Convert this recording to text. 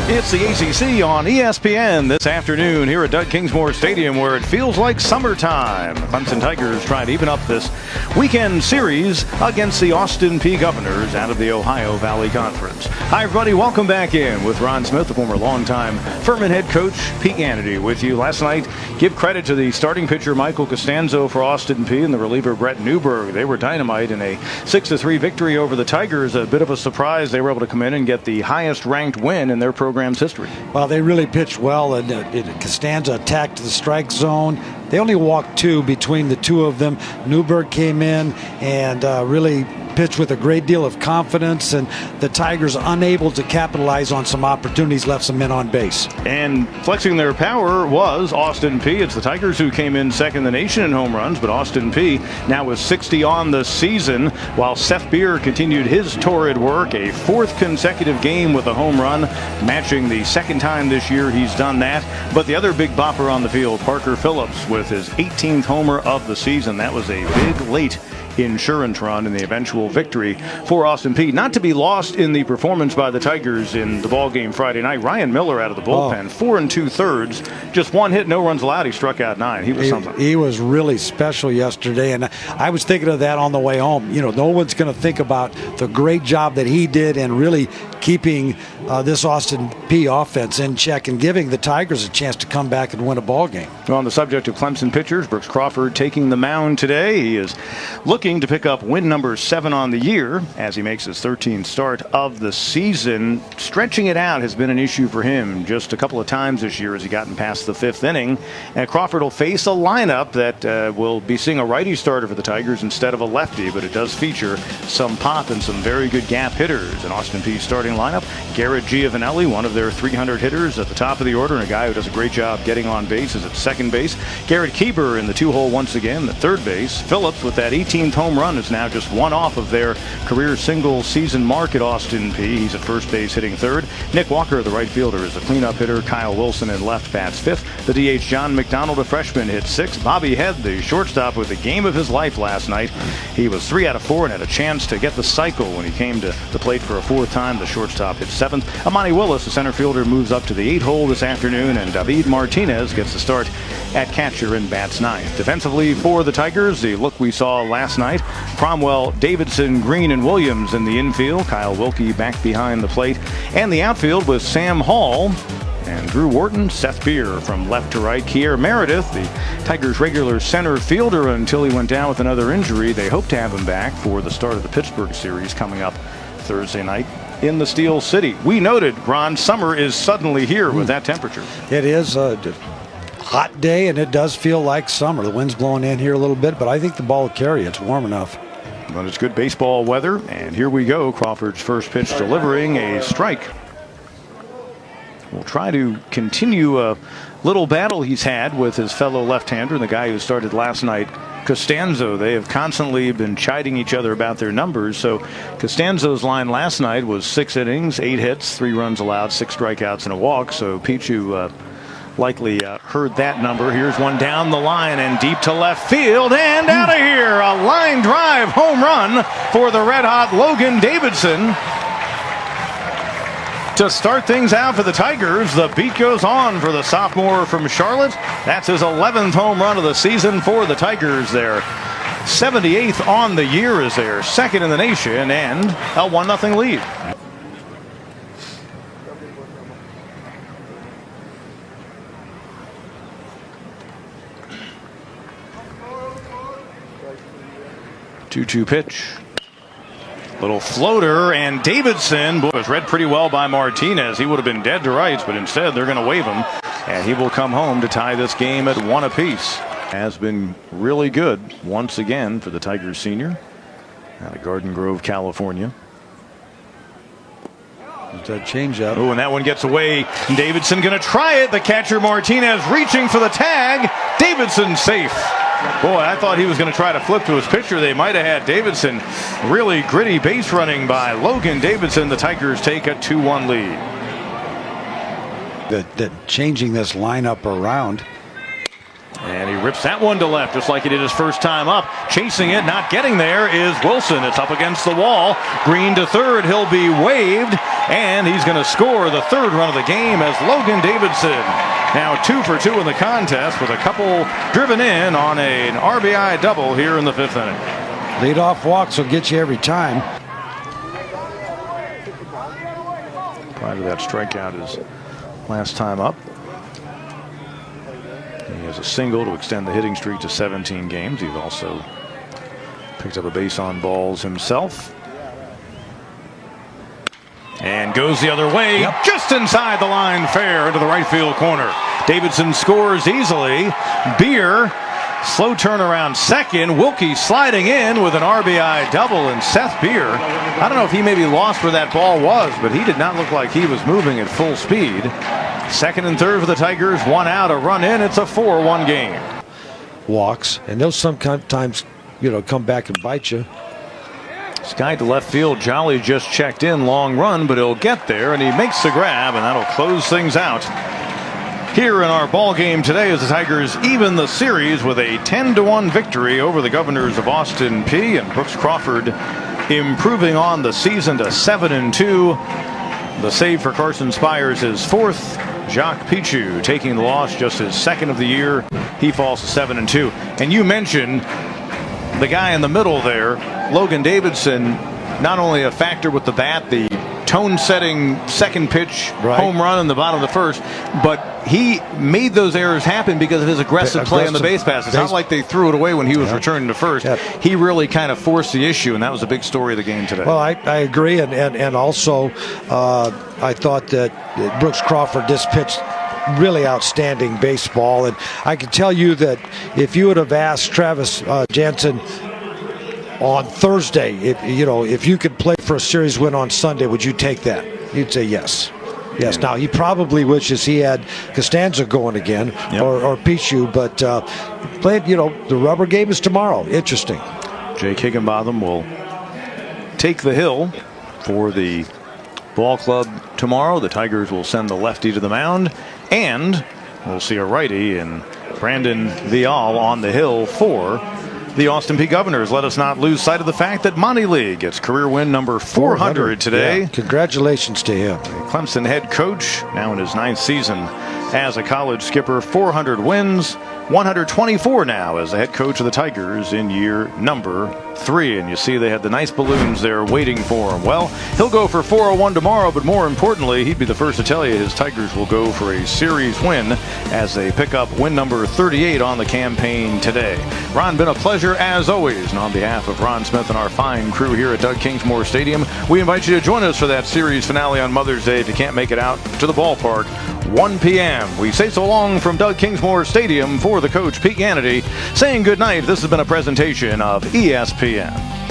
It's the ACC on ESPN this afternoon here at Doug Kingsmore Stadium, where it feels like summertime. The Clemson Tigers trying to even up this weekend series against the Austin Peay Governors out of the Ohio Valley Conference. Hi, everybody. Welcome back in with Ron Smith, the former longtime Furman head coach. Peay Hannity with you. Last night, give credit to the starting pitcher Michael Costanzo for Austin Peay and the reliever Brett Newberg. They were dynamite in a 6-3 victory over the Tigers. A bit of a surprise. They were able to come in and get the highest ranked win in their program's history. Well, they really pitched well, and Costanza attacked the strike zone. They only walked two between the two of them. Newberg came in and really pitched with a great deal of confidence, and the Tigers, unable to capitalize on some opportunities, left some men on base. And flexing their power was Austin Peay. It's the Tigers who came in second in the nation in home runs, but Austin Peay now with 60 on the season, while Seth Beer continued his torrid work, a fourth consecutive game with a home run, matching the second time this year he's done that. But the other big bopper on the field, Parker Phillips, with his 18th homer of the season. That was a big late insurance run in the eventual victory for Austin Peay. Not to be lost in the performance by the Tigers in the ball game Friday night. Ryan Miller out of the bullpen, 4 2/3, just one hit, no runs allowed. He struck out 9. He was something. He was really special yesterday, and I was thinking of that on the way home. You know, no one's going to think about the great job that he did and really keeping this Austin Peay offense in check and giving the Tigers a chance to come back and win a ball game. Well, on the subject of Clemson pitchers, Brooks Crawford taking the mound today. He is looking to pick up win number 7 on the year as he makes his 13th start of the season. Stretching it out has been an issue for him just a couple of times this year as he gotten past the 5th inning. And Crawford will face a lineup that will be seeing a righty starter for the Tigers instead of a lefty, but it does feature some pop and some very good gap hitters. In Austin Peay's starting lineup, Garrett Giovanelli, one of their 300 hitters at the top of the order, and a guy who does a great job getting on base is at second base. Garrett Kieber in the 2-hole once again at third base. Phillips with that 18th home run is now just one off of their career single season mark at Austin Peay. He's at first base hitting third. Nick Walker, the right fielder, is the cleanup hitter. Kyle Wilson in left bats fifth. The DH John McDonald, a freshman, hits sixth. Bobby Head, the shortstop, with the game of his life last night. He was 3 out of 4 and had a chance to get the cycle when he came to the plate for a 4th time. The shortstop hit 7th. Amani Willis, the center fielder, moves up to the 8-hole this afternoon, and David Martinez gets the start at catcher and bats 9th. Defensively for the Tigers, the look we saw last night: Cromwell, Davidson, Green, and Williams in the infield. Kyle Wilkie back behind the plate. And the outfield with Sam Hall and Drew Wharton, Seth Beer from left to right. Kier Meredith, the Tigers' regular center fielder until he went down with another injury. They hope to have him back for the start of the Pittsburgh series coming up Thursday night in the Steel City. We noted, Ron, summer is suddenly here with that temperature. It is a hot day, and it does feel like summer. The wind's blowing in here a little bit, but I think the ball will carry. It's warm enough. But it's good baseball weather, and here we go. Crawford's first pitch delivering a strike. We'll try to continue a little battle he's had with his fellow left-hander, the guy who started last night, Costanzo. They have constantly been chiding each other about their numbers. So Costanzo's line last night was 6 innings, 8 hits, 3 runs allowed, 6 strikeouts, and a walk. So Pichu likely heard that number. Here's one down the line and deep to left field and out of here. A line drive home run for the red-hot Logan Davidson. To start things out for the Tigers, the beat goes on for the sophomore from Charlotte. That's his 11th home run of the season for the Tigers. Their 78th on the year is their second in the nation, and a 1-0 lead. Two-two pitch. Little floater, and Davidson was read pretty well by Martinez. He would have been dead to rights, but instead they're going to wave him, and he will come home to tie this game at 1 apiece. Has been really good once again for the Tigers senior out of Garden Grove, California. That changeup. Oh, and that one gets away. Davidson going to try it. The catcher Martinez reaching for the tag. Davidson safe. Boy, I thought he was going to try to flip to his pitcher. They might have had Davidson. Really gritty base running by Logan Davidson. The Tigers take a 2-1 lead. That changing this lineup around. And he rips that one to left just like he did his first time up. Chasing it, not getting there is Wilson. It's up against the wall. Green to third. He'll be waved. And he's going to score the third run of the game as Logan Davidson, now 2 for 2 in the contest with a couple driven in on an RBI double here in the 5th inning. Leadoff walks will get you every time. Prior to that strikeout his last time up. He has a single to extend the hitting streak to 17 games. He's also picked up a base on balls himself. And goes the other way, just inside the line fair into the right field corner. Davidson scores easily. Beer, slow turnaround second. Wilkie sliding in with an RBI double. And Seth Beer, I don't know if he maybe lost where that ball was, but he did not look like he was moving at full speed. Second and third for the Tigers, 1 out, a run in. It's a 4-1 game. Walks, and they'll sometimes, come back and bite you. Sky to left field. Jolly just checked in, long run, but he'll get there, and he makes the grab, and that'll close things out. Here in our ball game today as the Tigers even the series with a 10-1 victory over the Governors of Austin Peay, and Brooks Crawford improving on the season to 7-2. The save for Carson Spires is 4th. Jacques Pichu taking the loss, just his 2nd of the year. He falls to 7-2. And you mentioned the guy in the middle there, Logan Davidson, not only a factor with the bat, the tone-setting second pitch home run in the bottom of the 1st, but he made those errors happen because of his aggressive play on the base pass. It's not like they threw it away when he was returning to first. He really kind of forced the issue, and that was a big story of the game today. Well, I agree, and also I thought that Brooks Crawford just pitched really outstanding baseball, and I can tell you that if you would have asked Travis Jansen on Thursday, if you could play for a series win on Sunday, would you take that? You'd say yes. Yes. Now he probably wishes he had Costanza going again, or Pichu, but the rubber game is tomorrow. Interesting. Jake Higginbotham will take the hill for the ball club tomorrow. The Tigers will send the lefty to the mound, and we'll see a righty in Brandon Vial on the hill for the Austin Peay Governors. Let us not lose sight of the fact that Monty Lee gets career win number 400 today. Yeah. Congratulations to him. Clemson head coach, now in his 9th season as a college skipper. 400 wins, 124 now as the head coach of the Tigers in year number 3. And you see they had the nice balloons there waiting for him. Well, he'll go for 401 tomorrow, but more importantly, he'd be the first to tell you his Tigers will go for a series win as they pick up win number 38 on the campaign today. Ron, been a pleasure as always. And on behalf of Ron Smith and our fine crew here at Doug Kingsmore Stadium, we invite you to join us for that series finale on Mother's Day if you can't make it out to the ballpark. 1 p.m. We say so long from Doug Kingsmore Stadium for the coach, Pete Ganity, saying good night. This has been a presentation of ESPN.